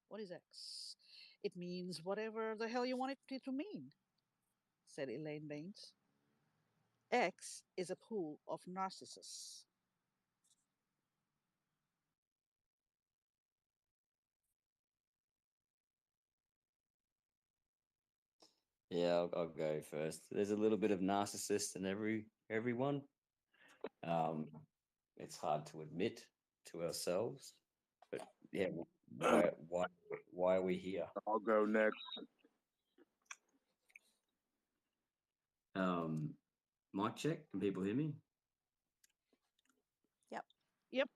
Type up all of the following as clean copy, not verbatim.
What is X? It means whatever the hell you want it to mean, said Elaine Baines. X is a pool of narcissists. Yeah, I'll go first. There's a little bit of narcissist in everyone. Um, it's hard to admit to ourselves, but yeah, why are we here? I'll go next. Um, Mic check. Can people hear me? Yep. Yep.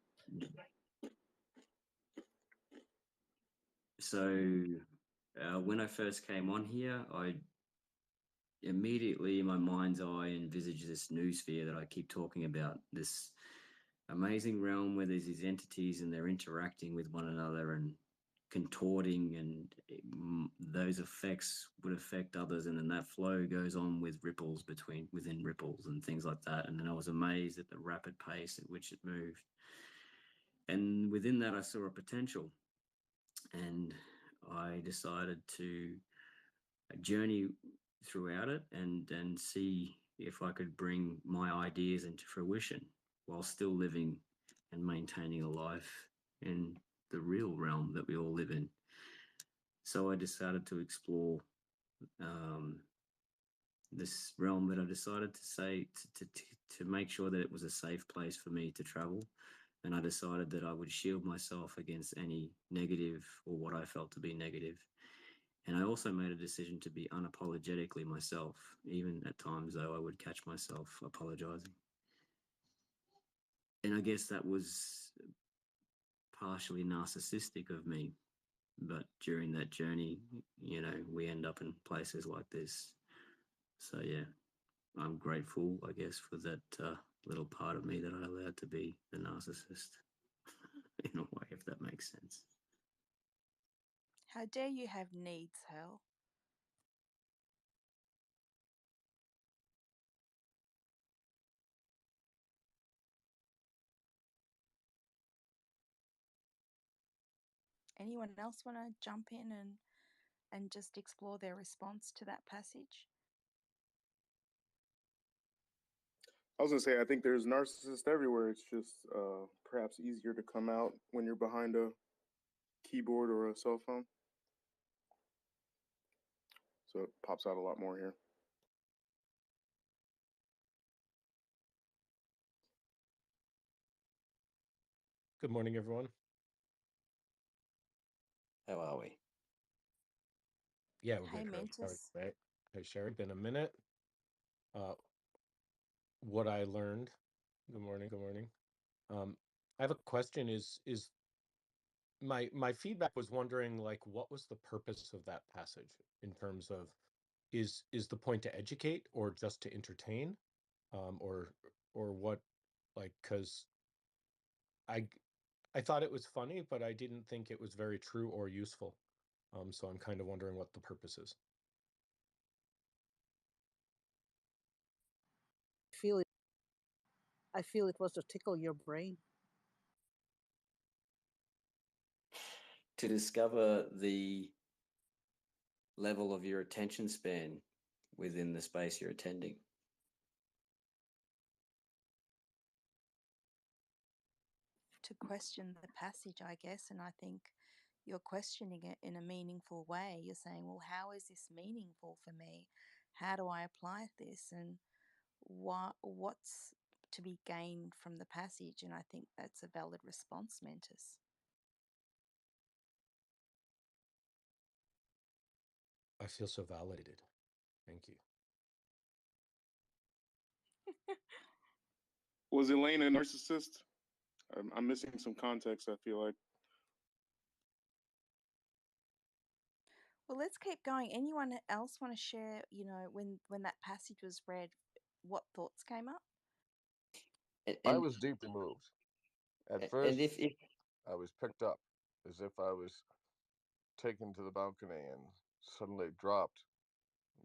So when I first came on here, I immediately in my mind's eye envisaged this new sphere that I keep talking about, this amazing realm where there's these entities and they're interacting with one another and contorting, and those effects would affect others, and then that flow goes on with ripples within ripples and things like that. And then I was amazed at the rapid pace at which it moved, and within that I saw a potential, and I decided to journey throughout it and see if I could bring my ideas into fruition while still living and maintaining a life in the real realm that we all live in. So I decided to explore um, this realm that I decided to say to make sure that it was a safe place for me to travel. And I decided that I would shield myself against any negative or what I felt to be negative. And I also made a decision to be unapologetically myself, even at times, though I would catch myself apologizing. And I guess that was partially narcissistic of me. But during that journey, we end up in places like this. So, yeah, I'm grateful, I guess, for that little part of me that I allowed to be the narcissist in a way, if that makes sense. How dare you have needs, Hal? Anyone else want to jump in and just explore their response to that passage? I was gonna say I think there's narcissists everywhere. It's just perhaps easier to come out when you're behind a keyboard or a cell phone. So it pops out a lot more here. Good morning, everyone. How are we? Yeah, we're Hey, good. Mentis. Hey, Sherry. Been a minute. What I learned. Good morning. Good morning. I have a question. Is my feedback was wondering, like, what was the purpose of that passage in terms of is the point to educate or just to entertain, or what? Like, because I I thought it was funny, but I didn't think it was very true or useful. So I'm kind of wondering what the purpose is. Feel it. I feel it was to tickle your brain. To discover the level of your attention span within the space you're attending. To question the passage, I guess, and I think you're questioning it in a meaningful way. You're saying, well, how is this meaningful for me? How do I apply this? And what's to be gained from the passage? And I think that's a valid response, Mentis. I feel so validated. Thank you. Was Elaine a narcissist? I'm missing some context. I feel like. Well, let's keep going. Anyone else want to share, when that passage was read, what thoughts came up? I And was deeply moved. At and first, if I was picked up as if I was taken to the balcony and suddenly dropped.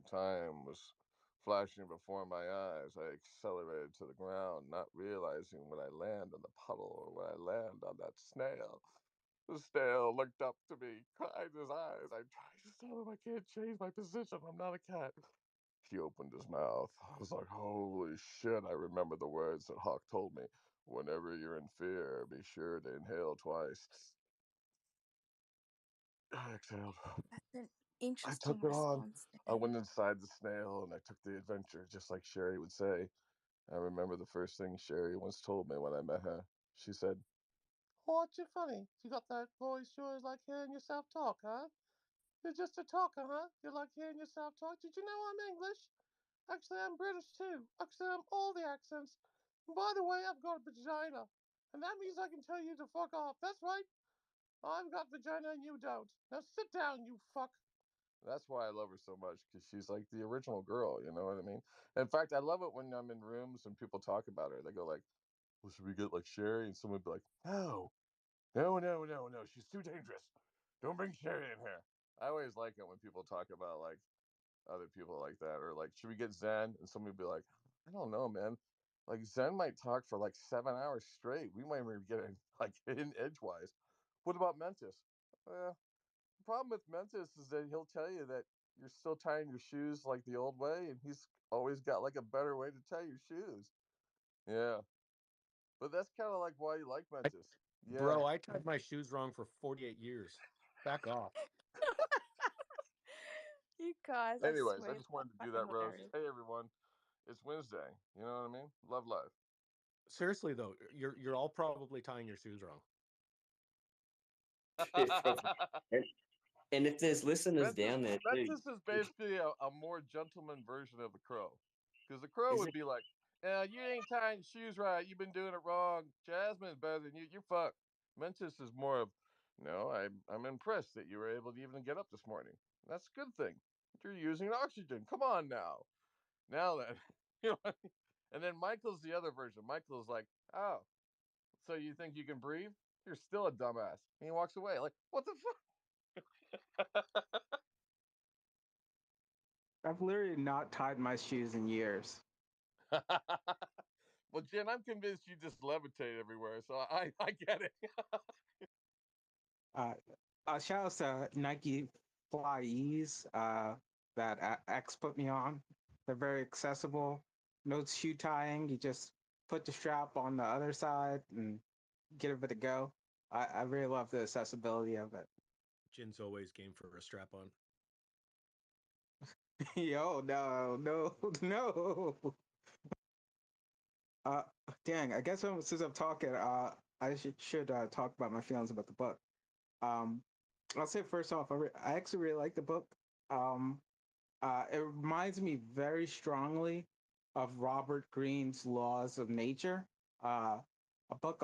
Time was flashing before my eyes. I accelerated to the ground, not realizing when I land on the puddle or when I land on that snail. The snail looked up to me, cried his eyes. I tried to tell him I can't change my position. I'm not a cat. He opened his mouth. I was like, holy shit. I remember the words that Hawk told me. Whenever you're in fear, be sure to inhale twice. I exhaled. That's an I took interesting it on. response, I Dan. went inside the snail and I took the adventure, just like Sherry would say. I remember the first thing Sherry once told me when I met her. She said, "Aren't you funny? You got that voice, sure is like hearing yourself talk, huh? You're just a talker, huh? You like hearing yourself talk? Did you know I'm English? Actually, I'm British too. Actually, I'm all the accents. And by the way, I've got a vagina. And that means I can tell you to fuck off. That's right. I've got vagina and you don't. Now sit down, you fuck." That's why I love her so much, because she's like the original girl, you know what I mean? In fact, I love it when I'm in rooms and people talk about her. They go like, "Well, should we get like Sherry?" And someone would be like, "No, no, no, no, no. She's too dangerous. Don't bring Sherry in here." I always like it when people talk about like other people like that, or like, "Should we get Zen?" And somebody would be like, "I don't know, man. Like Zen might talk for like 7 hours straight. We might even get in like in edgewise. What about Mentis?" The problem with Mentis is that he'll tell you that you're still tying your shoes like the old way, and he's always got like a better way to tie your shoes. Yeah, but that's kind of like why you like I, Mentis. Yeah. bro, I tied my shoes wrong for 48 years. Back off. You guys, I Anyways, I swear, just that's wanted to do fucking that, Rose. hilarious. Hey, everyone, it's Wednesday. You know what I mean? Love life. Seriously though, you're all probably tying your shoes wrong. Probably. And if there's listeners Mentis, down there too, Mentis is basically a more gentleman version of the crow, because the crow is would it? be like, "Yeah, you ain't tying your shoes right. You've been doing it wrong. Jasmine's better than you. You're fucked." Mentis is more of, "No, I'm impressed that you were able to even get up this morning. That's a good thing. You're using oxygen. Come on now, now then." you know. And then Michael's the other version. Michael's like, "Oh, so you think you can breathe? You're still a dumbass." And he walks away. Like, what the fuck? I've literally not tied my shoes in years. Well, Jen, I'm convinced you just levitate everywhere, so I get it. Uh, Shout out to Nike Fly Ease that X put me on. They're very accessible. No shoe tying. You just put the strap on the other side and get it to go. I really love the accessibility of it. Jin's always game for a strap on. Yo, no, no, no. Uh, Dang. I guess since I'm talking, I should talk about my feelings about the book. Um, I'll say first off, I actually really like the book. Um, it reminds me very strongly of Robert Greene's Laws of Nature, uh, a book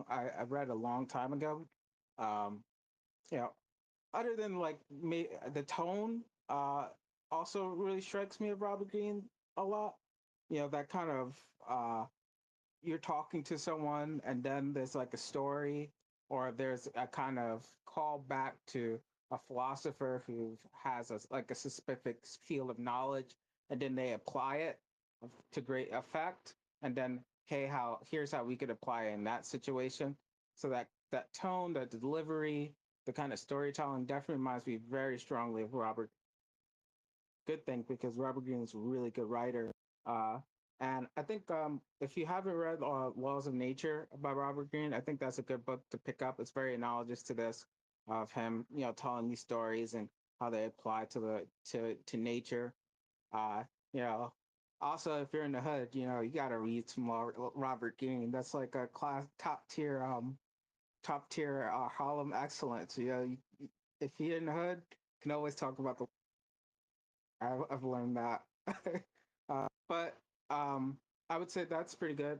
I read a long time ago. Um, you know, other than like the tone, also really strikes me of Robert Greene a lot. You know, that kind of you're talking to someone and then there's like a story or there's a kind of call back to a philosopher who has like a specific field of knowledge and then they apply it to great effect and then hey here's how we could apply it in that situation, so that tone, that delivery, the kind of storytelling definitely reminds me very strongly of Robert. Good thing because Robert Greene is a really good writer. Uh, and I think if you haven't read Laws of Nature by Robert Greene, I think that's a good book to pick up. It's very analogous to this, of him, telling these stories and how they apply to nature. Uh, you know, Also if you're in the hood, you got to read some Robert Greene. That's like a class top tier Harlem excellence. If you're in the hood, you can always talk about the I've learned that. But I would say that's pretty good.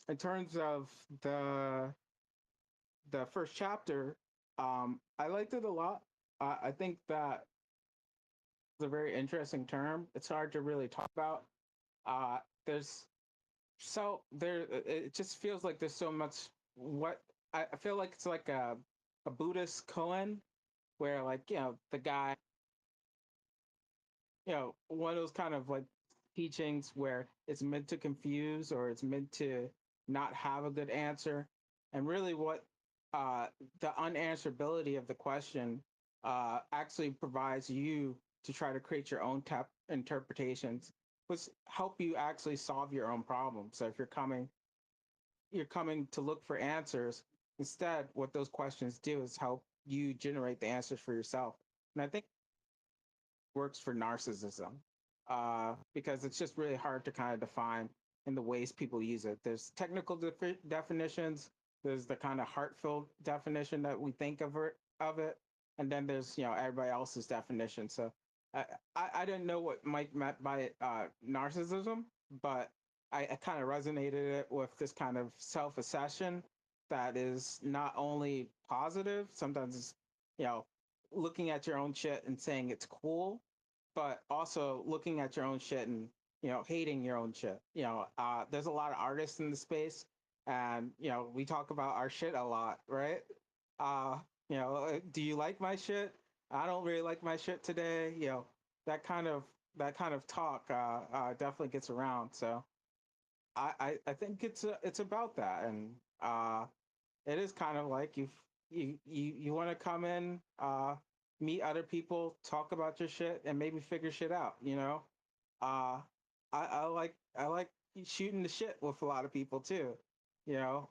In terms of the the first chapter, I liked it a lot. I think that it's a very interesting term. It's hard to really talk about. Uh, there's it just feels like there's so much. What I feel like it's like a Buddhist koan where like the guy, one of those kind of like teachings where it's meant to confuse or it's meant to not have a good answer. And really, what the unanswerability of the question actually provides you to try to create your own interpretations, which help you actually solve your own problem. So if you're coming to look for answers, instead, what those questions do is help you generate the answers for yourself. And I think works for narcissism because it's just really hard to kind of define in the ways people use it. There's technical definitions. There's the kind of heartfelt definition that we think of it, and then there's everybody else's definition. So I didn't know what Mike meant by narcissism, but I kind of resonated it with this kind of self-assession that is not only positive. Sometimes it's looking at your own shit and saying it's cool, but also looking at your own shit and hating your own shit. There's a lot of artists in the space, and we talk about our shit a lot, right? Uh, do you like my shit? I don't really like my shit today. That kind of talk definitely gets around. So I think it's about that, and it is kind of like you want to come in, meet other people, talk about your shit, and maybe figure shit out. Uh, I like shooting the shit with a lot of people too. You know,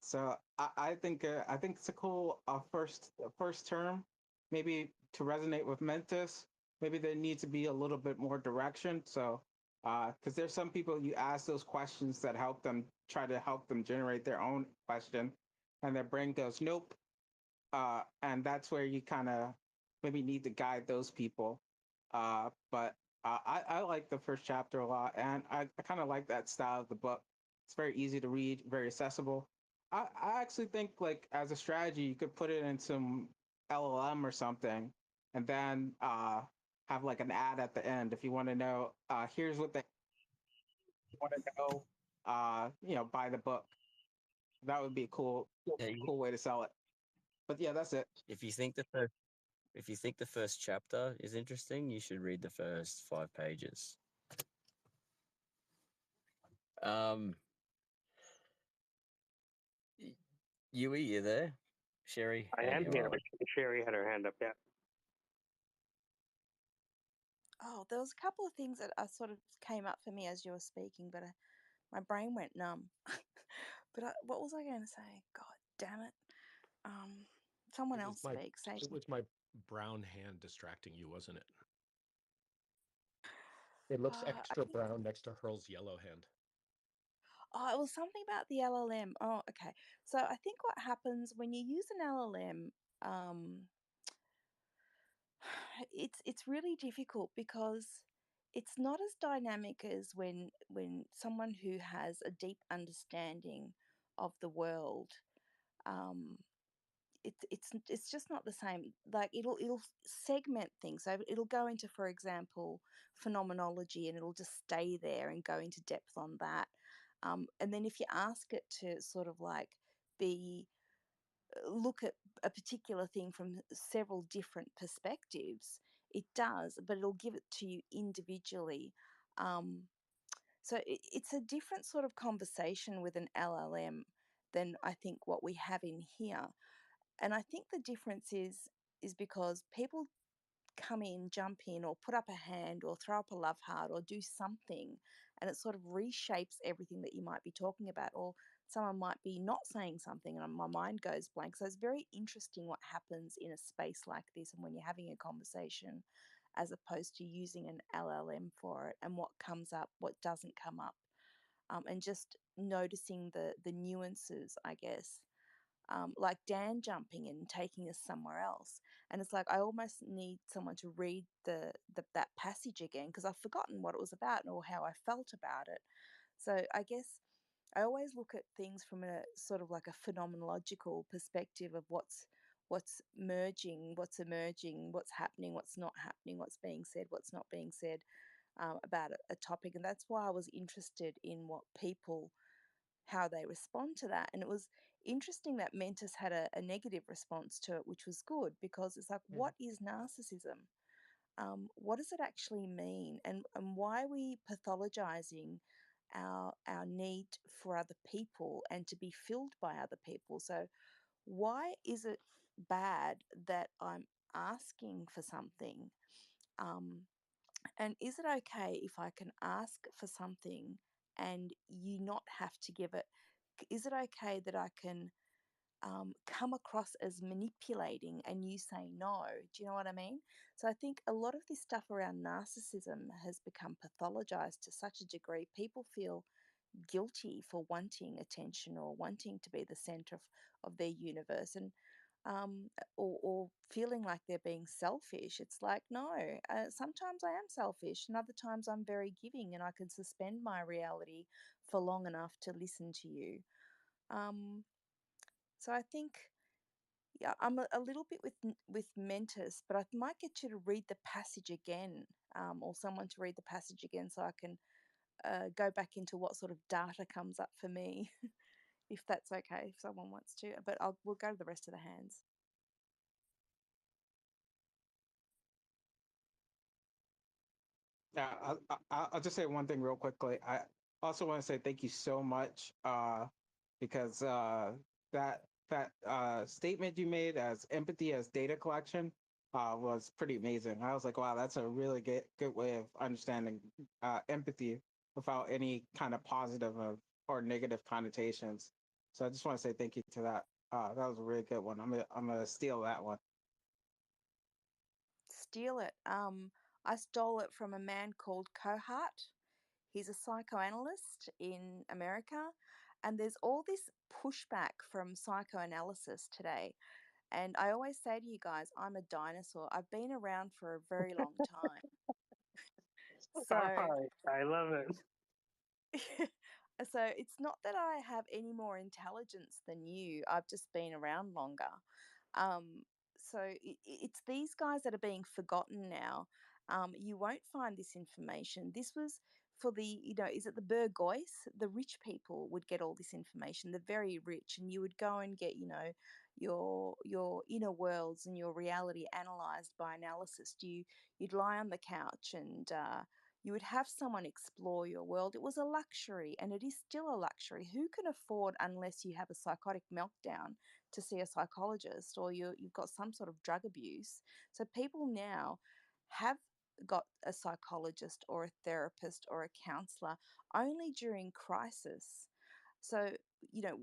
so I think it's a cool first term, maybe to resonate with Mentis. Maybe there needs to be a little bit more direction. So because there's some people you ask those questions that try to help them generate their own question, and their brain goes nope, and that's where you kind of maybe need to guide those people. But I like the first chapter a lot, and I kind of like that style of the book. It's very easy to read, very accessible. I actually think like as a strategy, you could put it in some LLM or something, and then have like an ad at the end if you want to know. Here's what they want to know. Buy the book. That would be a Yeah, cool way to sell it. But yeah, that's it. if you think the first chapter is interesting, you should read the first 5 pages. Yui, you there? Sherry? I There am you here, are. but Sherry had her hand up. Yeah. Oh, there was a couple of things that sort of came up for me as you were speaking, but my brain went numb. But what was I going to say? God damn it! Someone It else was my speak. Say it was my brown hand distracting you, wasn't it? It looks I extra think, brown next to Hurl's yellow hand. oh, it was something about the LLM. Oh, okay. So I think what happens when you use an LLM, it's really difficult because it's not as dynamic as when someone who has a deep understanding of the world. Um, it's just not the same. Like it'll segment things. So it'll go into, for example, phenomenology, and it'll just stay there and go into depth on that. And then if you ask it to sort of like be look at a particular thing from several different perspectives, it does, but it'll give it to you individually. Um, so it's a different sort of conversation with an LLM than I think what we have in here. And I think the difference is because people come in, jump in, or put up a hand, or throw up a love heart, or do something, and it sort of reshapes everything that you might be talking about. Or someone might be not saying something, and my mind goes blank. So it's very interesting what happens in a space like this, and when you're having a conversation, as opposed to using an LLM for it, and what comes up, what doesn't come up, and just noticing the nuances, I guess. Like Dan jumping in and taking us somewhere else. And it's like I almost need someone to read that passage again because I've forgotten what it was about or how I felt about it. So I guess I always look at things from a sort of like a phenomenological perspective of what's merging, what's emerging, what's happening, what's not happening, what's being said, what's not being said about a topic. And that's why I was interested in what people how they respond to that. And it was interesting that Mentis had a negative response to it, which was good because it's like, what is narcissism? What does it actually mean? And why are we pathologizing our need for other people and to be filled by other people. So why is it bad that I'm asking for something? And is it okay if I can ask for something and you not have to give it? Is it okay that I can come across as manipulating and you say no? Do you know what I mean? So I think a lot of this stuff around narcissism has become pathologized to such a degree. People feel guilty for wanting attention or wanting to be the center of their universe, and or feeling like they're being selfish. It's like, no, sometimes I am selfish, and other times I'm very giving, and I can suspend my reality for long enough to listen to you. So I think, yeah, I'm a little bit with Mentis, but I might get you to read the passage again, or someone to read the passage again, so I can go back into what sort of data comes up for me, if that's okay, if someone wants to. But we'll go to the rest of the hands. Yeah, I'll just say one thing real quickly. I also want to say thank you so much, because that statement you made as empathy as data collection was pretty amazing. I was like, wow, that's a really good way of understanding empathy without any kind of positive or negative connotations. So I just want to say thank you to that. That was a really good one. I'm gonna steal that one. Steal it. I stole it from a man called Kohart. He's a psychoanalyst in America, and there's all this pushback from psychoanalysis today. And I always say to you guys, I'm a dinosaur. I've been around for a very long time. All So right, I love it. so it's not that I have any more intelligence than you. I've just been around longer. Um, so it's these guys that are being forgotten now. You won't find this information. This was for the, is it the Burgoyce? The rich people would get all this information, the very rich, and you would go and get, your inner worlds and your reality analyzed by analysis. You'd lie on the couch and you would have someone explore your world. It was a luxury, and it is still a luxury. Who can afford, unless you have a psychotic meltdown, to see a psychologist, or you've got some sort of drug abuse? So people now have got a psychologist or a therapist or a counselor only during crisis. So,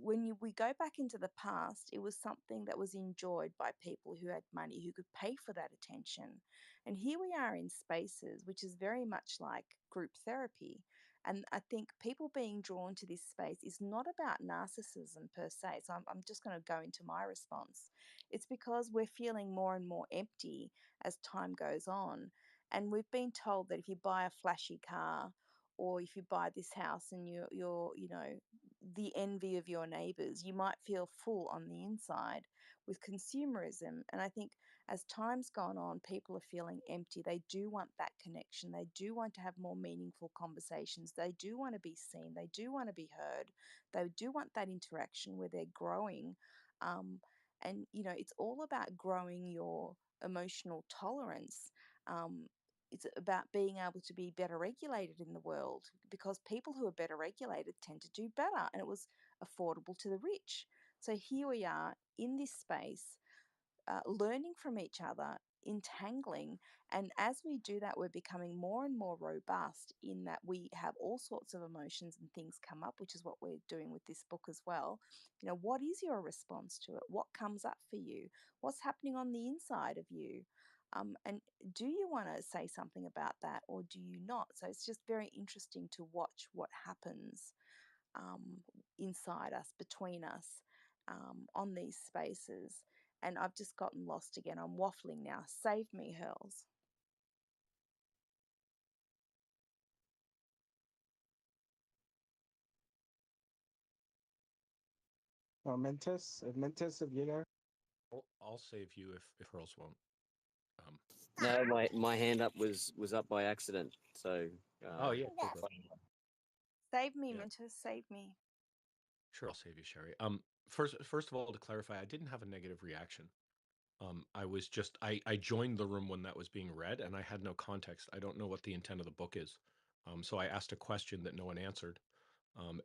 when we go back into the past, it was something that was enjoyed by people who had money, who could pay for that attention. And here we are in spaces, which is very much like group therapy. And I think people being drawn to this space is not about narcissism per se. So I'm just going to go into my response. It's because we're feeling more and more empty as time goes on. And we've been told that if you buy a flashy car, or if you buy this house and you're the envy of your neighbors, you might feel full on the inside with consumerism. And I think as time's gone on, people are feeling empty. They do want that connection. They do want to have more meaningful conversations. They do want to be seen. They do want to be heard. They do want that interaction where they're growing. And, it's all about growing your emotional tolerance. It's about being able to be better regulated in the world, because people who are better regulated tend to do better, and it was affordable to the rich. So here we are in this space, learning from each other, entangling. And as we do that, we're becoming more and more robust in that we have all sorts of emotions and things come up, which is what we're doing with this book as well. What is your response to it? What comes up for you? What's happening on the inside of you? And do you want to say something about that, or do you not? So it's just very interesting to watch what happens um, inside us, between us, on these spaces. And I've just gotten lost again. I'm waffling now. Save me, Hurls. Or Mentis, if you're there. I'll save you if Hurls won't. No, my hand up was up by accident. So. Oh yeah, cool. Save me, Yeah. Mintus. Save me. Sure, I'll save you, Sherry. First of all, to clarify, I didn't have a negative reaction. I joined the room when that was being read, and I had no context. I don't know what the intent of the book is. So I asked a question that no one answered.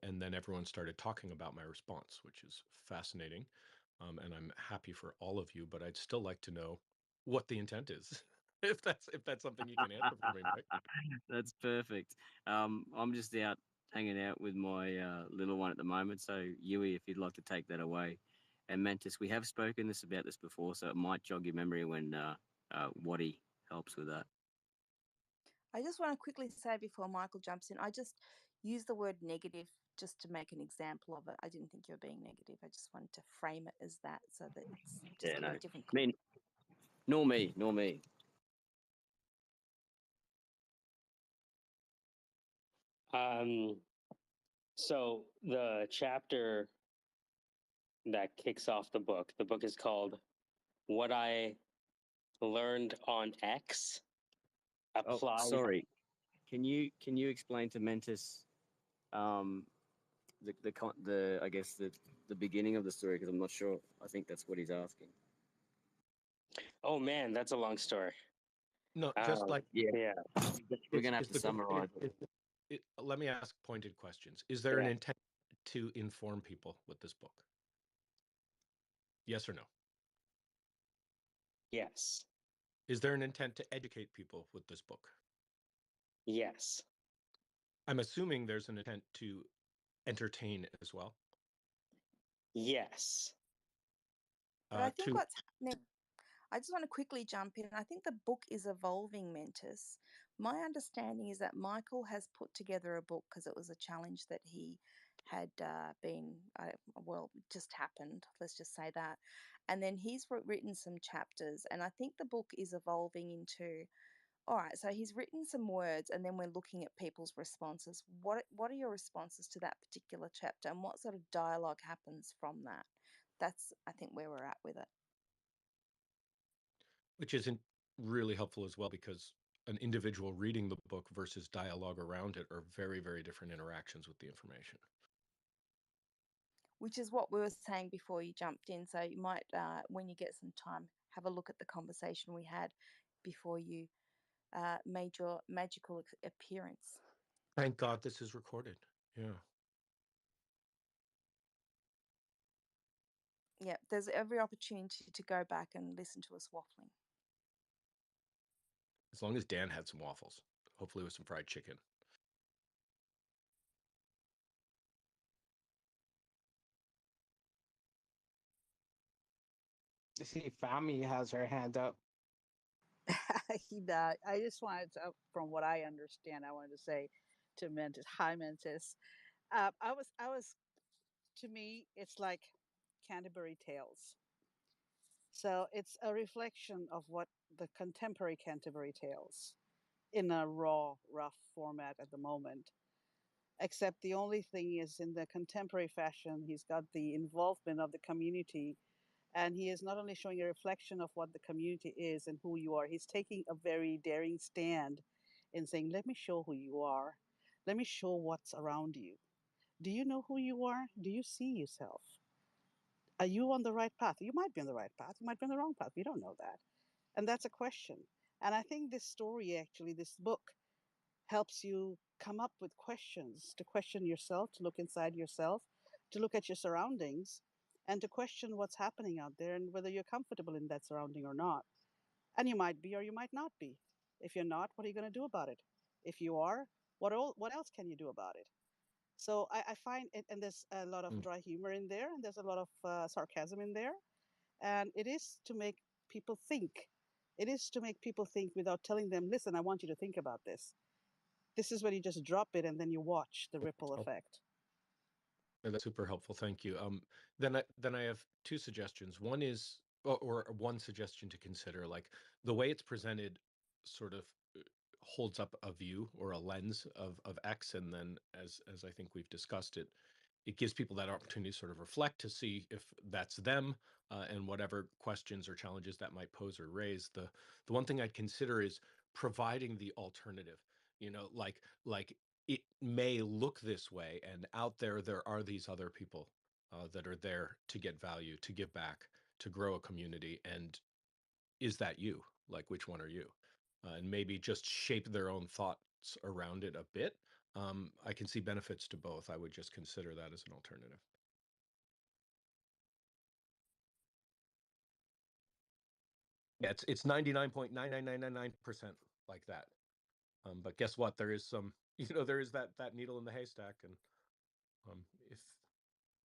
And then everyone started talking about my response, which is fascinating. And I'm happy for all of you, but I'd still like to know what the intent is. if that's something you can answer for me, Mike. That's perfect. I'm just out hanging out with my little one at the moment. So Yui, if you'd like to take that away, and Mantis, we have spoken about this before, so it might jog your memory when Waddy helps with that. I just want to quickly say before Michael jumps in, I just use the word negative just to make an example of it. I didn't think you were being negative. I just wanted to frame it as that so that it's just Yeah, give no. a different. I mean, nor me. So the chapter that kicks off the book is called "What I Learned on X Oh, Applies." sorry. Can you explain to Mantis the I guess the beginning of the story, because I'm not sure. I think that's what he's asking. Oh man, that's a long story. No, just like Yeah. We're gonna have to summarize it. Let me ask pointed questions. Is there an intent to inform people with this book? Yes or no? Yes. Is there an intent to educate people with this book? Yes. I'm assuming there's an intent to entertain as well. Yes. But I think what's happening, I just want to quickly jump in. I think the book is evolving, Mentis. My understanding is that Michael has put together a book because it was a challenge that he had just happened. Let's just say that. And then he's written some chapters. And I think the book is evolving into, all right, so he's written some words and then we're looking at people's responses. What are your responses to that particular chapter and what sort of dialogue happens from that? That's, I think, where we're at with it. Which isn't really helpful as well, because an individual reading the book versus dialogue around it are very, very different interactions with the information. Which is what we were saying before you jumped in. So you might, when you get some time, have a look at the conversation we had before you made your magical appearance. Thank God this is recorded. Yeah. Yeah, there's every opportunity to go back and listen to us waffling. As long as Dan had some waffles, hopefully with some fried chicken. I see Fami has her hand up. I just wanted to, from what I understand, I wanted to say to Mentis, hi Mentis. I was, to me, it's like Canterbury Tales. So it's a reflection of what the contemporary Canterbury Tales in a raw, rough format at the moment. Except the only thing is, in the contemporary fashion, he's got the involvement of the community, and he is not only showing a reflection of what the community is and who you are, he's taking a very daring stand in saying, let me show who you are. Let me show what's around you. Do you know who you are? Do you see yourself? Are you on the right path? You might be on the right path. You might be on the wrong path. We don't know that. And that's a question. And I think this story, actually, this book, helps you come up with questions, to question yourself, to look inside yourself, to look at your surroundings, and to question what's happening out there and whether you're comfortable in that surrounding or not. And you might be or you might not be. If you're not, what are you going to do about it? If you are, what else can you do about it? So I find it, and there's a lot of dry humor in there, and there's a lot of sarcasm in there. And it is to make people think. It is to make people think without telling them, listen, I want you to think about this. This is when you just drop it and then you watch the ripple effect. That's super helpful. Thank you. Then I have two suggestions. One is, or one suggestion to consider, like the way it's presented sort of holds up a view or a lens of X, and then as I think we've discussed it, it gives people that opportunity to sort of reflect to see if that's them, and whatever questions or challenges that might pose or raise. The one thing I'd consider is providing the alternative. Like it may look this way, and out there are these other people that are there to get value, to give back, to grow a community. And is that you? Like, which one are you? And maybe just shape their own thoughts around it a bit, I can see benefits to both. I would just consider that as an alternative. Yeah, it's 99.99999% like that. But guess what? There is some, there is that needle in the haystack, and um,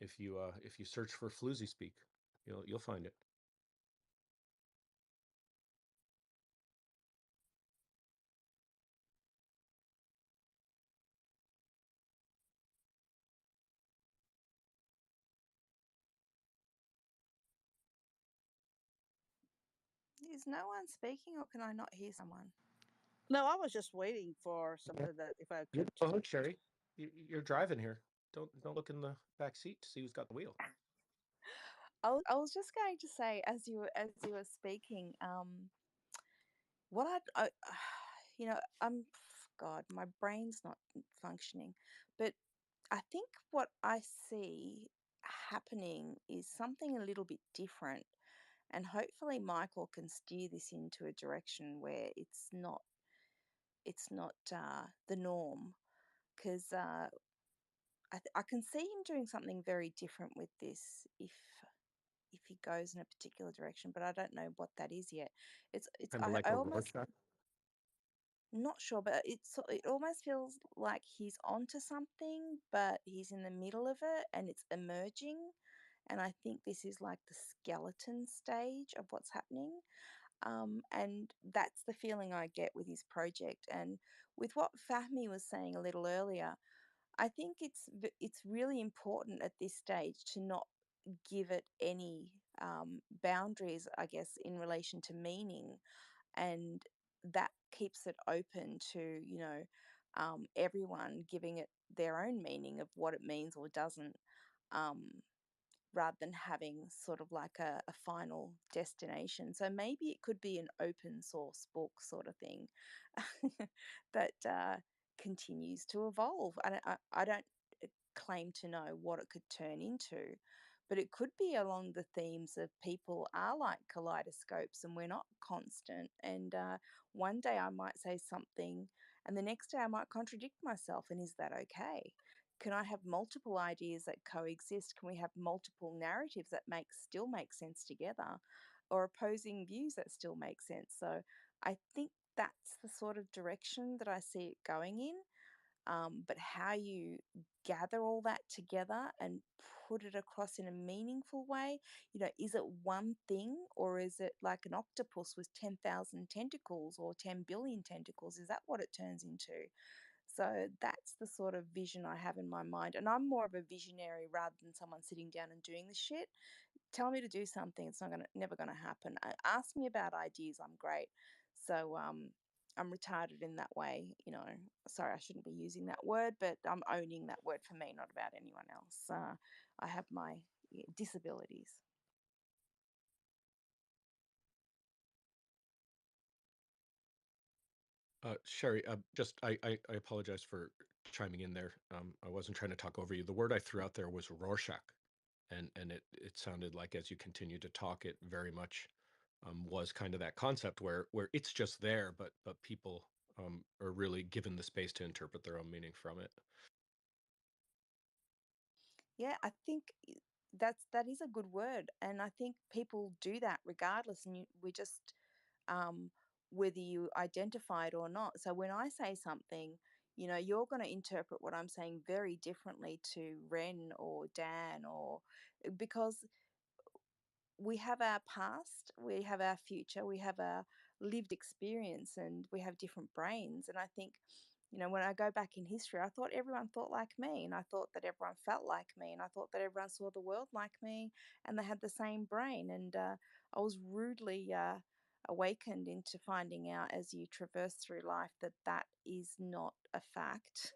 if you search for floozy speak, you'll find it. Is no one speaking, or can I not hear someone? No, I was just waiting for something that if I You could. go ahead, Sherry. You're driving here. Don't look in the back seat to see who's got the wheel. I was just going to say, as you were speaking, what I God, my brain's not functioning, but I think what I see happening is something a little bit different, and hopefully Michael can steer this into a direction where it's not the norm, because I can see him doing something very different with this if he goes in a particular direction, but I don't know what that is yet. It's Kind of like I a almost Rorschach. not sure, but it almost feels like he's onto something, but he's in the middle of it and it's emerging. And I think this is like the skeleton stage of what's happening. And that's the feeling I get with his project. And with what Fahmi was saying a little earlier, I think it's really important at this stage to not give it any boundaries, I guess, in relation to meaning, and that keeps it open to everyone giving it their own meaning of what it means or doesn't, um, rather than having sort of like a final destination. So maybe it could be an open source book sort of thing that continues to evolve. I don't claim to know what it could turn into, but it could be along the themes of people are like kaleidoscopes and we're not constant. And one day I might say something, and the next day I might contradict myself. And is that okay? Can I have multiple ideas that coexist? Can we have multiple narratives that still make sense together, or opposing views that still make sense? So I think that's the sort of direction that I see it going in. But how you gather all that together and put it across in a meaningful way, is it one thing, or is it like an octopus with 10,000 tentacles or 10 billion tentacles? Is that what it turns into? So that's the sort of vision I have in my mind. And I'm more of a visionary rather than someone sitting down and doing the shit. Tell me to do something, it's never gonna happen. Ask me about ideas, I'm great. So I'm retarded in that way. Sorry, I shouldn't be using that word, but I'm owning that word for me, not about anyone else. I have my disabilities. Sherry, just I apologize for chiming in there. I wasn't trying to talk over you. The word I threw out there was Rorschach, and it sounded like as you continue to talk, it very much was kind of that concept where it's just there, but people are really given the space to interpret their own meaning from it. Yeah, I think that is a good word, and I think people do that regardless, and we just um, whether you identify it or not. So when I say something, you're going to interpret what I'm saying very differently to Ren or Dan, or because we have our past, we have our future, we have our lived experience, and we have different brains. And I think, when I go back in history, I thought everyone thought like me, and I thought that everyone felt like me, and I thought that everyone saw the world like me, and they had the same brain. And I was rudely awakened into finding out as you traverse through life that that is not a fact.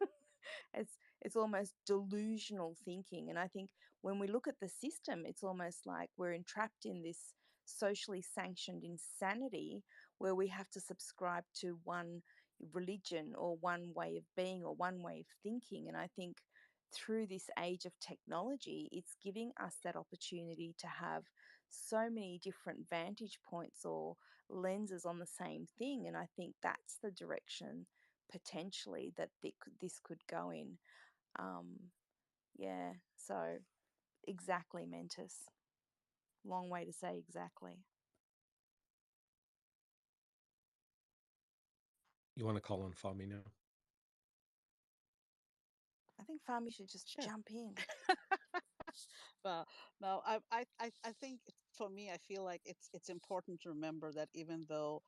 It's almost delusional thinking. And I think when we look at the system, it's almost like we're entrapped in this socially sanctioned insanity where we have to subscribe to one religion or one way of being or one way of thinking. And I think through this age of technology, it's giving us that opportunity to have so many different vantage points or lenses on the same thing. And I think that's the direction potentially that this could go in. Yeah, so exactly, Mentis. Long way to say exactly. You want to call on Fami now? I think Fami should just Sure. jump in. Well, no, I think for me, I feel like it's important to remember that even though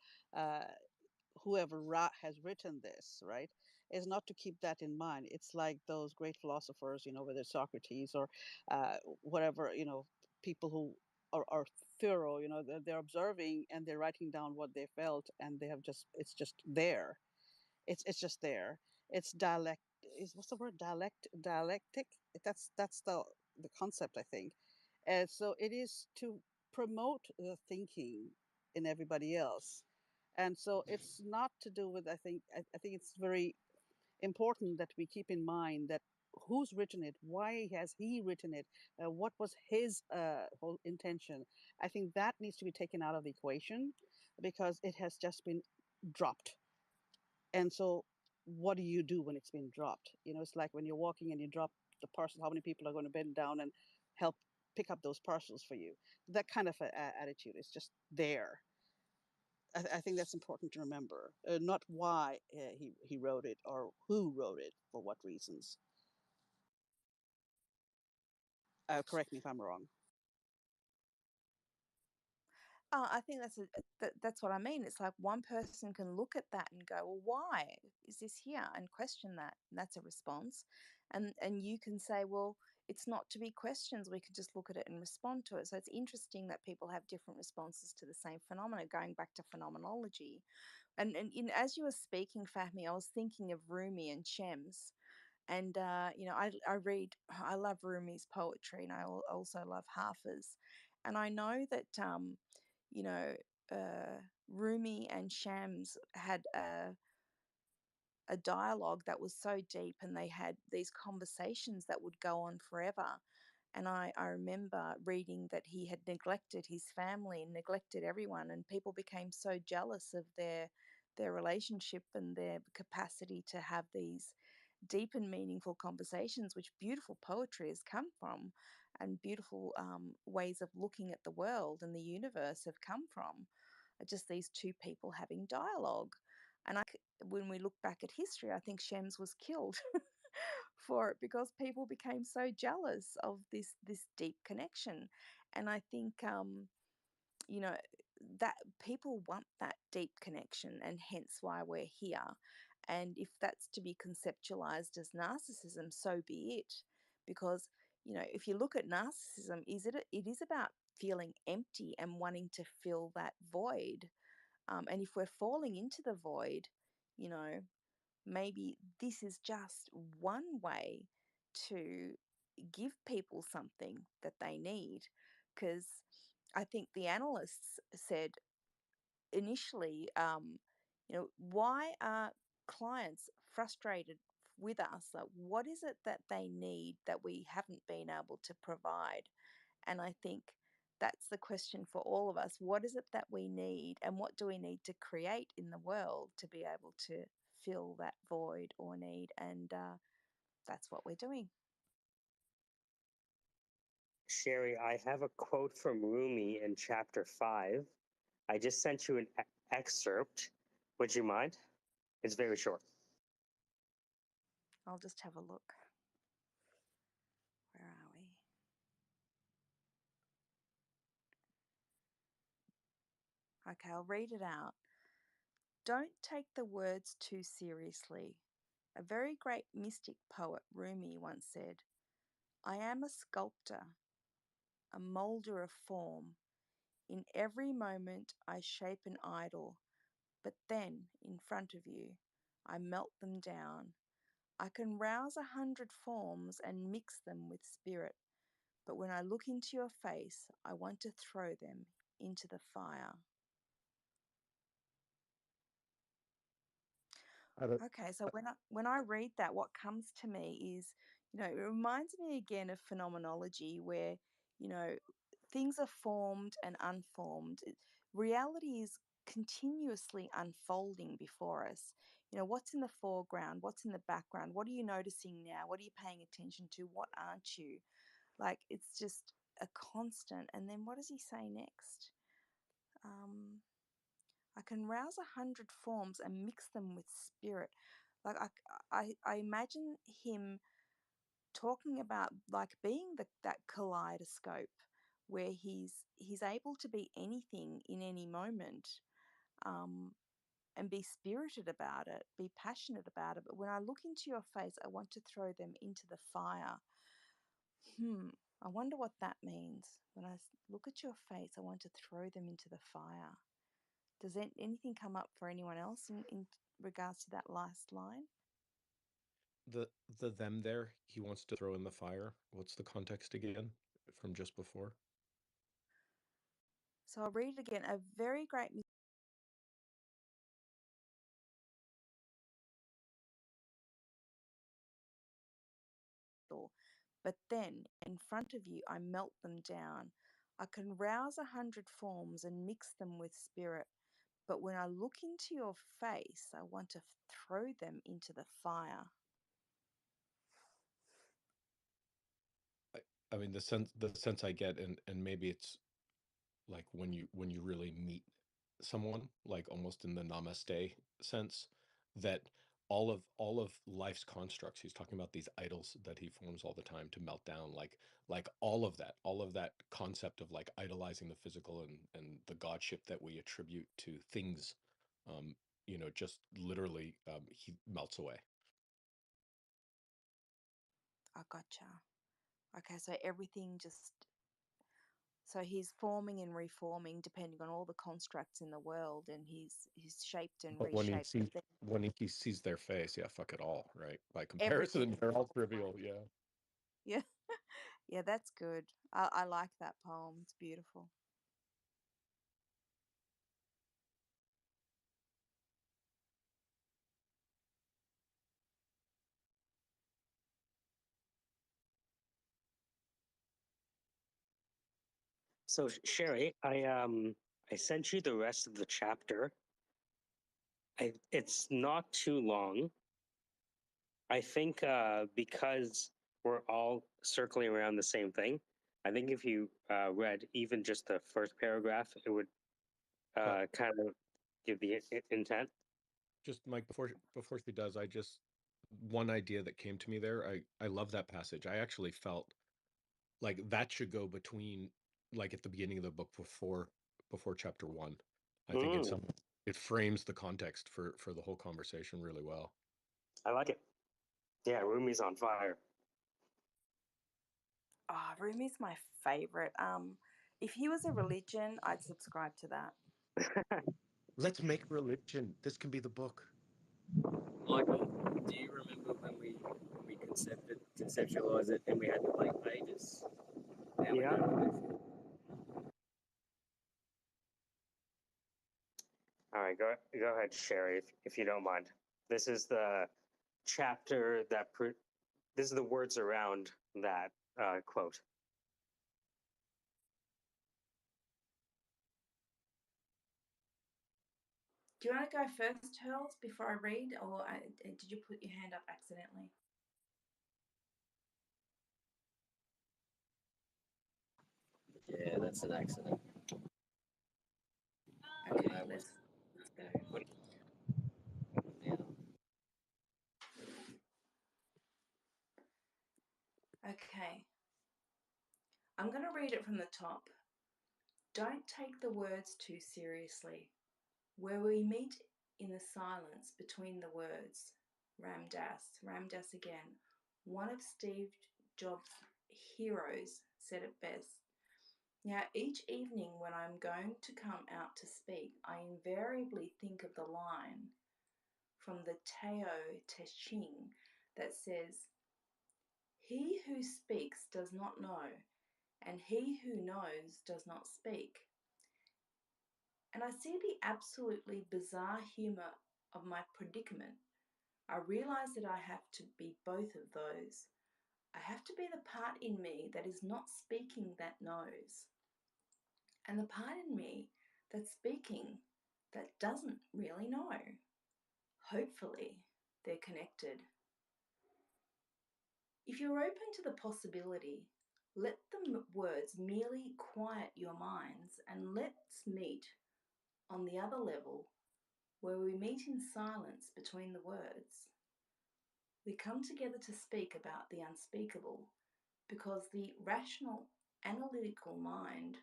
whoever has written this, right, is not to keep that in mind. It's like those great philosophers, whether it's Socrates or whatever, people who are thorough, they're observing and they're writing down what they felt, and they have it's just there. It's just there. It's dialect. Is what's the word? Dialectic. That's the concept, I think. And so it is to promote the thinking in everybody else. And so it's not to do with, I think it's very important that we keep in mind that who's written it, why has he written it, what was his whole intention. I think that needs to be taken out of the equation because it has just been dropped. And so what do you do when it's been dropped? It's like when you're walking and you drop the parcel, how many people are going to bend down and help pick up those parcels for you? That kind of attitude is just there. I think that's important to remember, not why he wrote it or who wrote it for what reasons. Correct me if I'm wrong. I think that's what I mean. It's like one person can look at that and go, "Well, why is this here?" and question that. And that's a response, and you can say, "Well, it's not to be questions. We can just look at it and respond to it." So it's interesting that people have different responses to the same phenomena. Going back to phenomenology, and as you were speaking, Fahmi, I was thinking of Rumi and Shems. And I love Rumi's poetry, and I also love Hafiz. And I know that you know, Rumi and Shams had a dialogue that was so deep, and they had these conversations that would go on forever. And I remember reading that he had neglected his family and neglected everyone, and people became so jealous of their relationship and their capacity to have these deep and meaningful conversations, which beautiful poetry has come from, and beautiful ways of looking at the world and the universe have come from. Just these two people having dialogue. And when we look back at history, I think Shems was killed for it because people became so jealous of this deep connection. And I think you know that people want that deep connection, and hence why we're here. And if that's to be conceptualized as narcissism, so be it. Because if you look at narcissism, it is about feeling empty and wanting to fill that void. And if we're falling into the void, you know maybe this is just one way to give people something that they need. Because I think the analysts said initially, why are clients frustrated with us? Like, what is it that they need that we haven't been able to provide? And I think that's the question for all of us. What is it that we need, and what do we need to create in the world to be able to fill that void or need? And that's what we're doing. Sherry, I have a quote from Rumi in chapter 5. I just sent you an excerpt. Would you mind? It's very short. I'll just have a look. Where are we? Okay, I'll read it out. Don't take the words too seriously. A very great mystic poet, Rumi, once said, I am a sculptor, a moulder of form. In every moment I shape an idol, but then, in front of you, I melt them down. I can rouse 100 forms and mix them with spirit, but when I look into your face, I want to throw them into the fire. Okay, so when I read that, what comes to me is, it reminds me again of phenomenology where, things are formed and unformed. Reality is continuously unfolding before us. You know, what's in the foreground? What's in the background? What are you noticing now? What are you paying attention to? What aren't you? Like, it's just a constant. And then what does he say next? I can rouse 100 forms and mix them with spirit. Like, I imagine him talking about like being that kaleidoscope where he's able to be anything in any moment, and be spirited about it, be passionate about it. But when I look into your face, I want to throw them into the fire. I wonder what that means. When I look at your face, I want to throw them into the fire. Does anything come up for anyone else in regards to that last line? The them there he wants to throw in the fire. What's the context again from just before? So I'll read it again. A very great but then in front of you I melt them down. I can rouse 100 forms and mix them with spirit, but when I look into your face, I want to throw them into the fire. I mean, the sense I get, and maybe it's like when you really meet someone, like almost in the namaste sense, that all of life's constructs, he's talking about these idols that he forms all the time to melt down, like all of that concept of like idolizing the physical and the godship that we attribute to things, just literally, he melts away. I gotcha. Okay, so everything just, so he's forming and reforming depending on all the constructs in the world, and he's shaped and But reshaped. when he sees their face, yeah, fuck it all, right? By Everything comparison, they're all trivial, yeah. Yeah. Yeah, that's good. I like that poem. It's beautiful. So Sherry, I sent you the rest of the chapter. It's not too long. I think because we're all circling around the same thing, I think if you read even just the first paragraph, it would kind of give the intent. Just Mike, before she does, one idea that came to me there. I love that passage. I actually felt like that should go between, like at the beginning of the book before chapter 1. I think it frames the context for the whole conversation really well. I like it. Yeah, Rumi's on fire. Oh, Rumi's my favorite. If he was a religion, I'd subscribe to that. Let's make religion. This can be the book. Michael, do you remember when we conceptualized it and we had the blank pages? Now Yeah. All right, go ahead, Sherry, if you don't mind. This is the chapter that this is the words around that quote. Do you want to go first, Hurls, before I read, or did you put your hand up accidentally? Yeah, that's an accident. Okay, let's go. Yeah. Okay. I'm going to read it from the top. Don't take the words too seriously. Where we meet in the silence between the words, Ramdas again. One of Steve Jobs' heroes said it best. Now, each evening when I'm going to come out to speak, I invariably think of the line from the Tao Te Ching that says, "He who speaks does not know, and he who knows does not speak." And I see the absolutely bizarre humour of my predicament. I realise that I have to be both of those. I have to be the part in me that is not speaking that knows, and the part in me that's speaking that doesn't really know. Hopefully, they're connected. If you're open to the possibility, let the words merely quiet your minds and let's meet on the other level where we meet in silence between the words. We come together to speak about the unspeakable because the rational, analytical mind,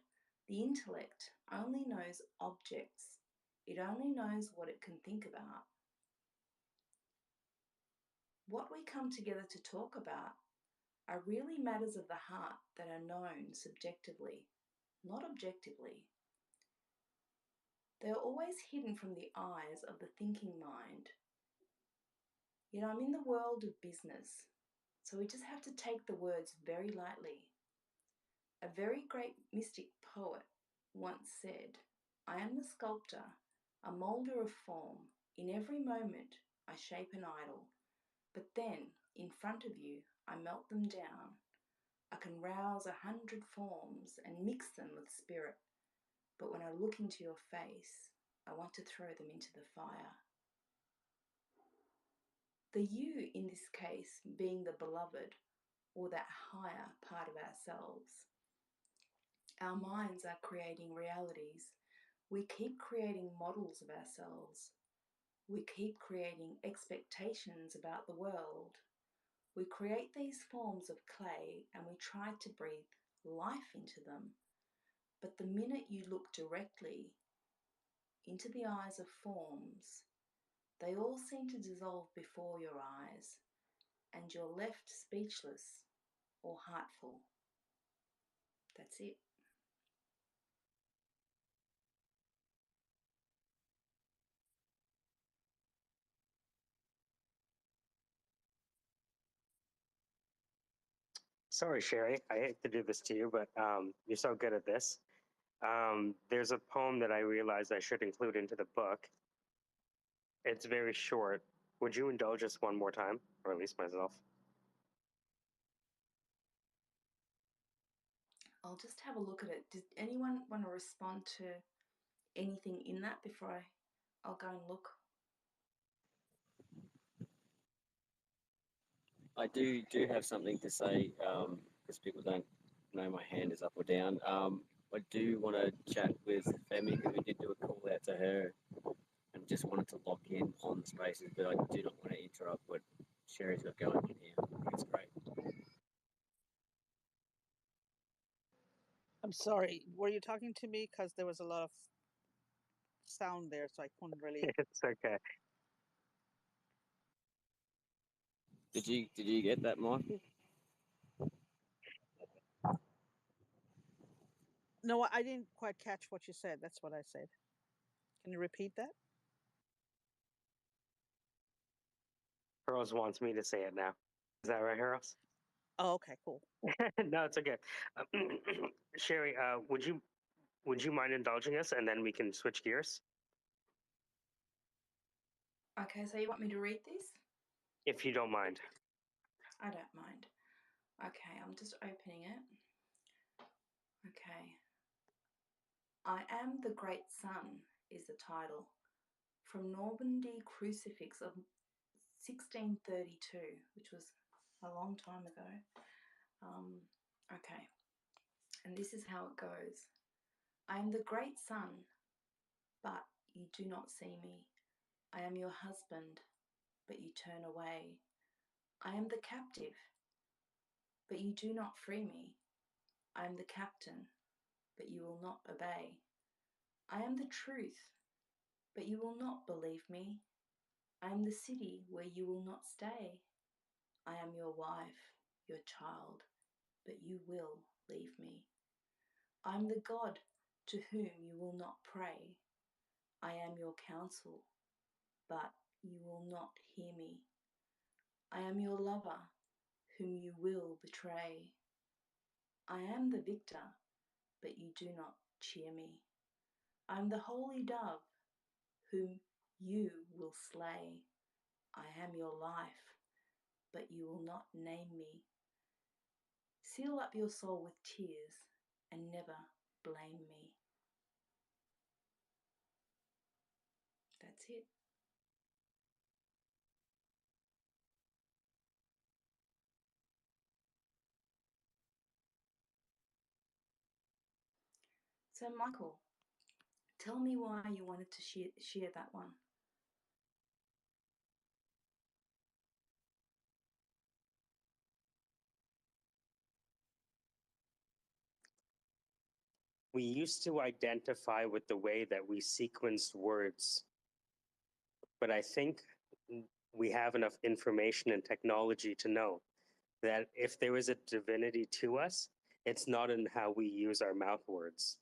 the intellect, only knows objects. It only knows what it can think about. What we come together to talk about are really matters of the heart that are known subjectively, not objectively. They are always hidden from the eyes of the thinking mind. Yet I'm in the world of business, so we just have to take the words very lightly. A very great mystic poet once said, I am the sculptor, a moulder of form. In every moment I shape an idol, but then in front of you I melt them down. I can rouse 100 forms and mix them with spirit, but when I look into your face, I want to throw them into the fire. The you in this case being the beloved or that higher part of ourselves. Our minds are creating realities. We keep creating models of ourselves. We keep creating expectations about the world. We create these forms of clay and we try to breathe life into them. But the minute you look directly into the eyes of forms, they all seem to dissolve before your eyes and you're left speechless or heartful. That's it. Sorry, Sherry, I hate to do this to you, but you're so good at this. There's a poem that I realized I should include into the book. It's very short. Would you indulge us one more time, or at least myself? I'll just have a look at it. Did anyone want to respond to anything in that before I'll go and look? I do have something to say because people don't know my hand is up or down. I do want to chat with Femi because we did do a call out to her and just wanted to lock in on the spaces, but I do not want to interrupt what Sherry's got going on here. I think it's great. I'm sorry. Were you talking to me? Because there was a lot of sound there, so I couldn't really. It's okay. Did you get that, Michael? No, I didn't quite catch what you said. That's what I said. Can you repeat that? Hurls wants me to say it now. Is that right, Hurls? Oh, okay, cool. No, it's okay. Sherry, would you mind indulging us, and then we can switch gears, Okay, so you want me to read this? if you don't mind? I don't mind. Okay, I'm just opening it. Okay. I Am the Great Sun is the title. From Normandy Crucifix of 1632, which was a long time ago. Okay, and this is how it goes. I am the great sun, but you do not see me. I am your husband, but you turn away. I am the captive, but you do not free me. I am the captain, but you will not obey. I am the truth, but you will not believe me. I am the city where you will not stay. I am your wife, your child, but you will leave me. I am the God to whom you will not pray. I am your counsel, but you will not hear me. I am your lover, whom you will betray. I am the victor, but you do not cheer me. I am the holy dove, whom you will slay. I am your life, but you will not name me. Seal up your soul with tears and never blame me. That's it. So, Michael, tell me why you wanted to share that one. We used to identify with the way that we sequenced words, but I think we have enough information and technology to know that if there is a divinity to us, it's not in how we use our mouth words.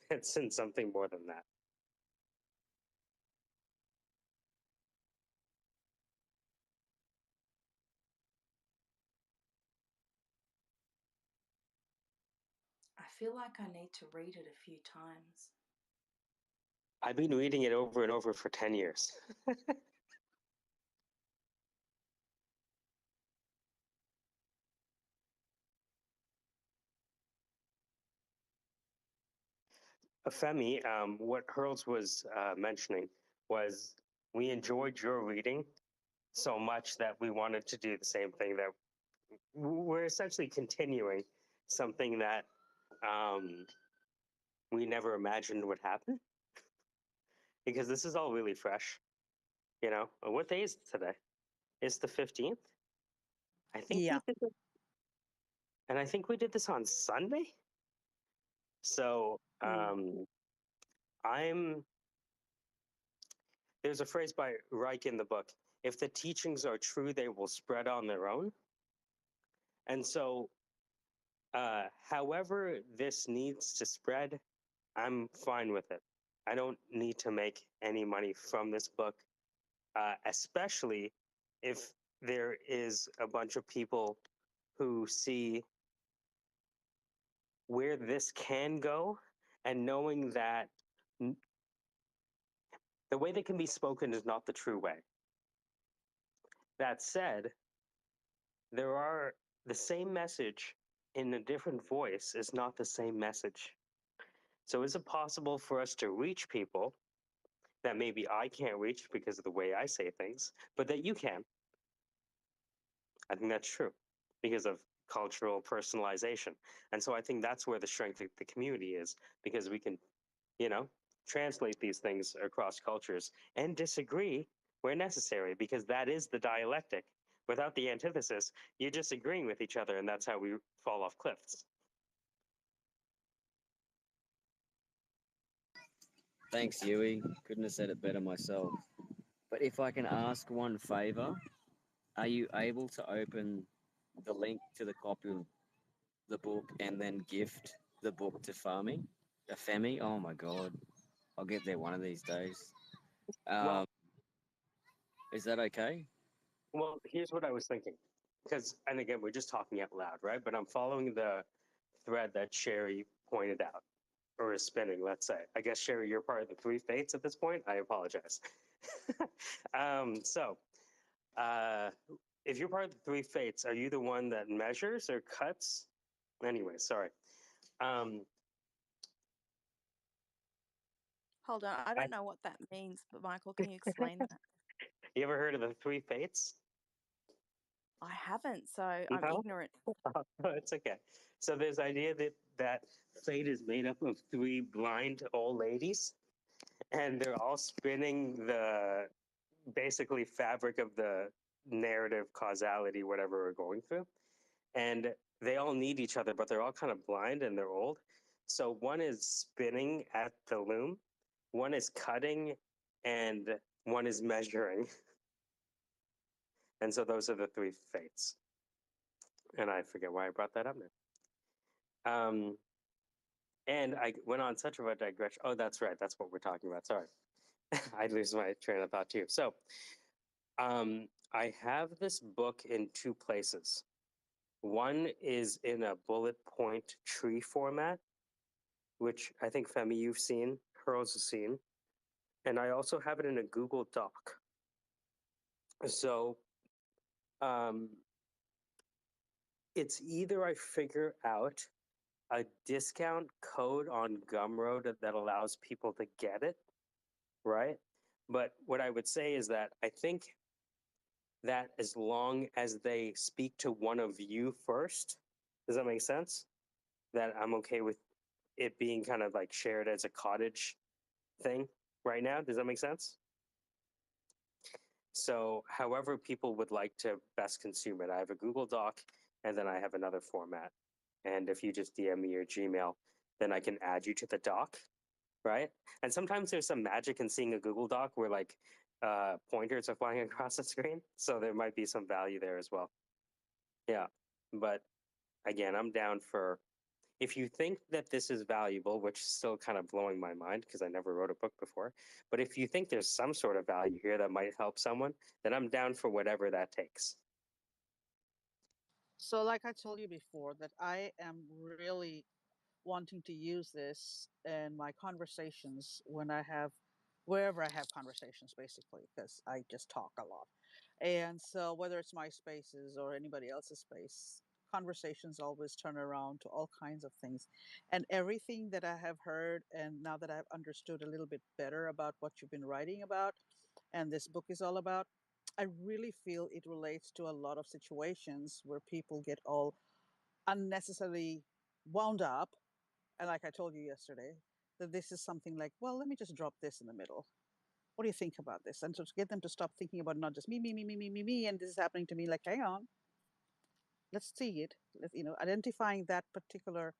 It's in something more than that. I feel like I need to read it a few times. I've been reading it over and over for 10 years. Femi, what Hurls was mentioning was we enjoyed your reading so much that we wanted to do the same thing, that we're essentially continuing something that we never imagined would happen, because this is all really fresh. You know, what day is it today? It's the 15th. I think Yeah. we did this, and I think we did this on Sunday. So there's a phrase by Reich in the book: if the teachings are true, they will spread on their own. And so however this needs to spread, I'm fine with it. I don't need to make any money from this book, especially if there is a bunch of people who see where this can go, and knowing that the way that can be spoken is not the true way. That said, the same message in a different voice is not the same message. So is it possible for us to reach people that maybe I can't reach because of the way I say things, but that you can? I think that's true because of cultural personalization. And so I think that's where the strength of the community is, because we can, you know, translate these things across cultures and disagree where necessary, because that is the dialectic. Without the antithesis, you're disagreeing with each other, and that's how we fall off cliffs. Thanks, Yui. Couldn't have said it better myself. But if I can ask one favor, are you able to open the link to the copy of the book and then gift the book to Femi? Oh my God. I'll get there one of these days. Is that okay? Well, here's what I was thinking, because, and again, we're just talking out loud, right? But I'm following the thread that Sherry pointed out, or is spinning, let's say. I guess, Sherry, you're part of the Three Fates at this point. I apologize. If you're part of the Three Fates, are you the one that measures or cuts? Anyway, sorry. Hold on, I don't know what that means, but Michael, can you explain that? You ever heard of the Three Fates? I haven't, so I'm No? ignorant. No, it's okay. So there's the idea that fate is made up of three blind old ladies, and they're all spinning the basically fabric of the narrative causality, whatever we're going through. And they all need each other, but they're all kind of blind and they're old. So one is spinning at the loom, one is cutting, and one is measuring. And so those are the three fates. And I forget why I brought that up now. And I went on such a digression. Oh, that's right. That's what we're talking about. Sorry. I lose my train of thought too. So I have this book in two places. One is in a bullet point tree format, which I think, Femi, you've seen, Hurls has seen. And I also have it in a Google Doc. So it's either I figure out a discount code on Gumroad that allows people to get it, right? But what I would say is that I think that as long as they speak to one of you first, does that make sense? That I'm okay with it being kind of like shared as a cottage thing right now. Does that make sense? So, however people would like to best consume it, I have a Google Doc and then I have another format. And if you just DM me your Gmail, then I can add you to the doc, right? And sometimes there's some magic in seeing a Google Doc where like pointers are flying across the screen. So there might be some value there as well. Yeah. But again, I'm down for if you think that this is valuable, which is still kind of blowing my mind because I never wrote a book before, but if you think there's some sort of value here that might help someone, then I'm down for whatever that takes. So, like I told you before, that I am really wanting to use this in my conversations when I have, wherever I have conversations, basically, because I just talk a lot. And so, whether it's my spaces or anybody else's space, conversations always turn around to all kinds of things. And everything that I have heard, and now that I've understood a little bit better about what you've been writing about and this book is all about, I really feel it relates to a lot of situations where people get all unnecessarily wound up. And like I told you yesterday, that this is something like, well, let me just drop this in the middle. What do you think about this? And so to get them to stop thinking about not just me, and this is happening to me, like, hang on, let's see it. Identifying that particular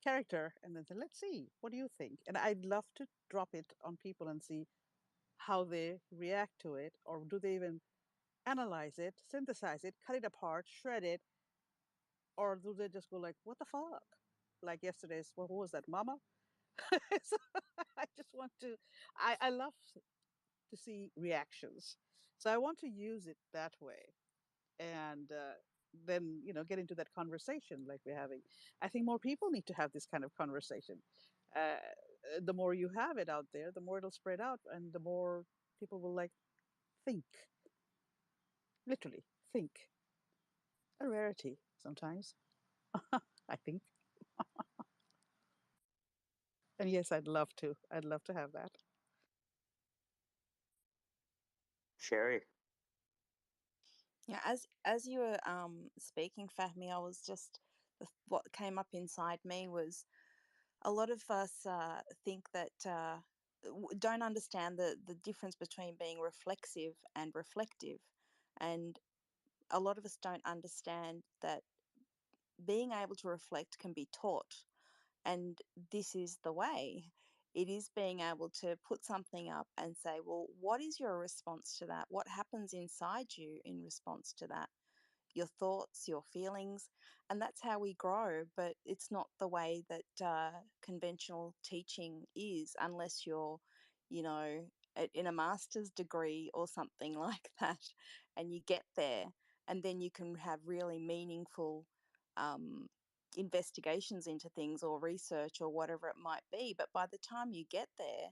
character and then say, let's see, what do you think? And I'd love to drop it on people and see how they react to it, or do they even analyze it, synthesize it, cut it apart, shred it, or do they just go like, what the fuck? Like yesterday's, well, who was that, Mama? So I just want to, I love to see reactions. So I want to use it that way. And then, get into that conversation like we're having. I think more people need to have this kind of conversation. The more you have it out there, the more it'll spread out, and the more people will like think, literally think. A rarity sometimes, I think. And yes, I'd love to. I'd love to have that. Sherry. Yeah, as you were speaking, Fahmi, I was just what came up inside me was a lot of us think that don't understand the difference between being reflexive and reflective, and a lot of us don't understand that being able to reflect can be taught, and this is the way. It is being able to put something up and say, well, what is your response to that? What happens inside you in response to that? Your thoughts, your feelings, and that's how we grow. But it's not the way that conventional teaching is, unless you're, you know, in a master's degree or something like that, and you get there, and then you can have really meaningful um, investigations into things or research or whatever it might be. But by the time you get there,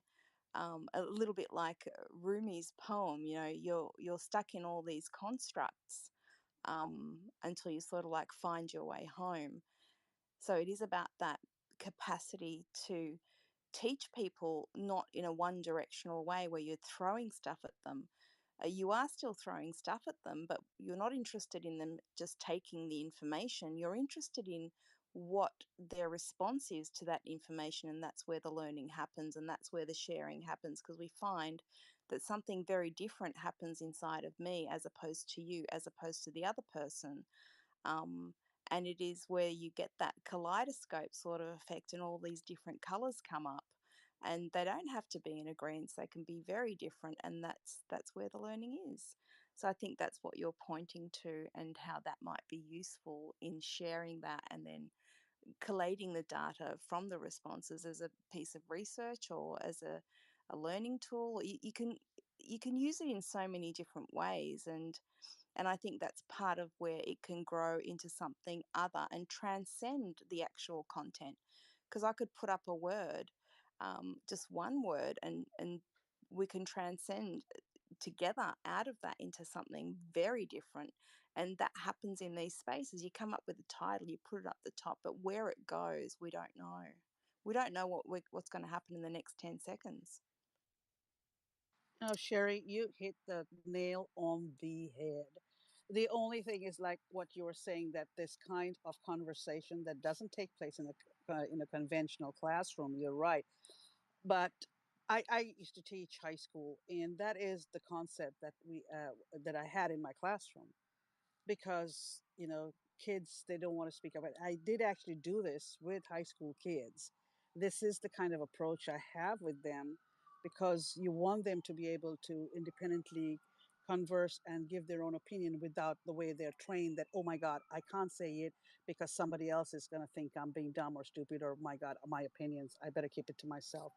a little bit like Rumi's poem, you're stuck in all these constructs until you sort of like find your way home. So it is about that capacity to teach people not in a one directional way where you're throwing stuff at them. You are still throwing stuff at them, but you're not interested in them just taking the information. You're interested in what their response is to that information, and that's where the learning happens and that's where the sharing happens, because we find that something very different happens inside of me as opposed to you, as opposed to the other person. Um, and it is where you get that kaleidoscope sort of effect, and all these different colors come up, and they don't have to be in agreement. They can be very different, and that's where the learning is. So I think that's what you're pointing to, and how that might be useful in sharing that, and then collating the data from the responses as a piece of research or as a learning tool. You can use it in so many different ways, and I think that's part of where it can grow into something other and transcend the actual content. Because I could put up a word, just one word, and we can transcend together out of that into something very different. And that happens in these spaces. You come up with a title, you put it up the top, but where it goes, we don't know. We don't know what's going to happen in the next 10 seconds. Oh, Sherry, you hit the nail on the head. The only thing is like what you were saying, that this kind of conversation that doesn't take place in a conventional classroom. You're right, but I used to teach high school, and that is the concept that I had in my classroom, because kids, they don't want to speak up. I did actually do this with high school kids. This is the kind of approach I have with them, because you want them to be able to independently converse and give their own opinion without the way they're trained, that oh my god, I can't say it because somebody else is going to think I'm being dumb or stupid, or my god, my opinions, I better keep it to myself.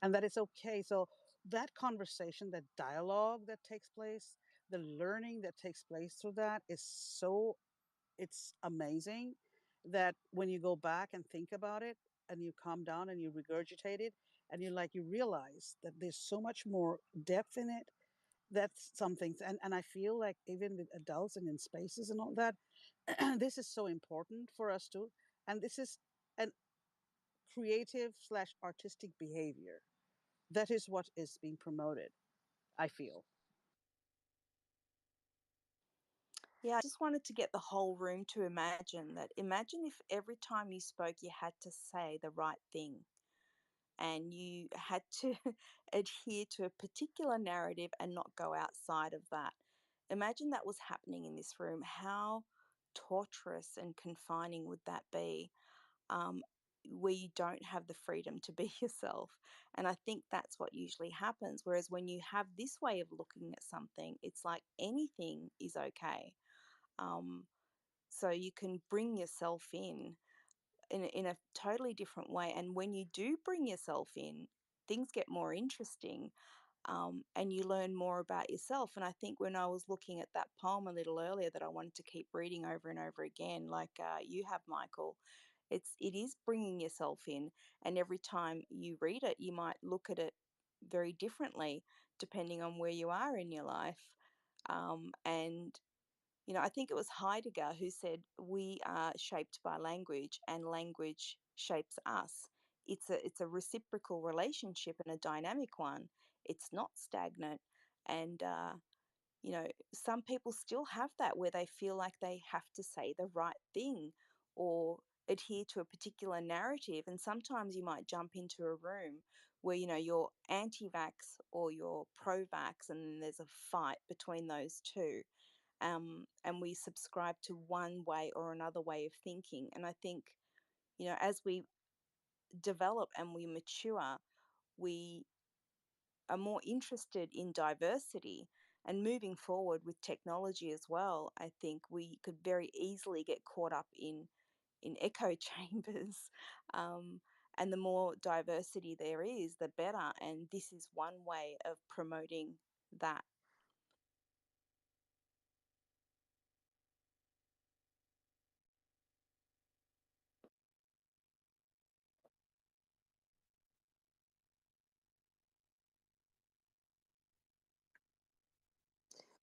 And that is okay. So that conversation, that dialogue that takes place, the learning that takes place through that is so, it's amazing, that when you go back and think about it, and you calm down and you regurgitate it, and you realize that there's so much more depth in it. That's something, and I feel like even with adults and in spaces and all that, this is so important for us too. And this is an creative slash artistic behavior. That is what is being promoted, I feel. Yeah, I just wanted to get the whole room to imagine that. Imagine if every time you spoke, you had to say the right thing and you had to adhere to a particular narrative and not go outside of that. Imagine that was happening in this room. How torturous and confining would that be? Um, where you don't have the freedom to be yourself. And I think that's what usually happens. Whereas when you have this way of looking at something, it's like anything is okay. Um, so you can bring yourself in a totally different way. And when you do bring yourself in, things get more interesting, and you learn more about yourself. And I think when I was looking at that poem a little earlier that I wanted to keep reading over and over again, like you have, Michael, it is bringing yourself in, and every time you read it, you might look at it very differently depending on where you are in your life. And I think it was Heidegger who said we are shaped by language and language shapes us. It's a reciprocal relationship and a dynamic one. It's not stagnant. And some people still have that where they feel like they have to say the right thing or adhere to a particular narrative. And sometimes you might jump into a room where you're anti-vax or you're pro-vax, and then there's a fight between those two, and we subscribe to one way or another way of thinking. And I think, as we develop and we mature, we are more interested in diversity. And moving forward with technology as well, I think we could very easily get caught up in echo chambers. Um, and the more diversity there is, the better. And this is one way of promoting that.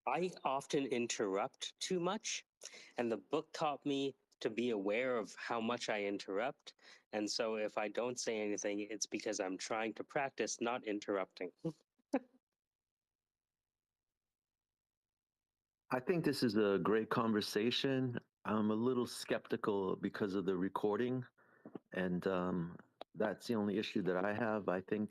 I often interrupt too much, and the book taught me to be aware of how much I interrupt. And so if I don't say anything, it's because I'm trying to practice not interrupting. I think this is a great conversation. I'm a little skeptical because of the recording, and that's the only issue that I have. I think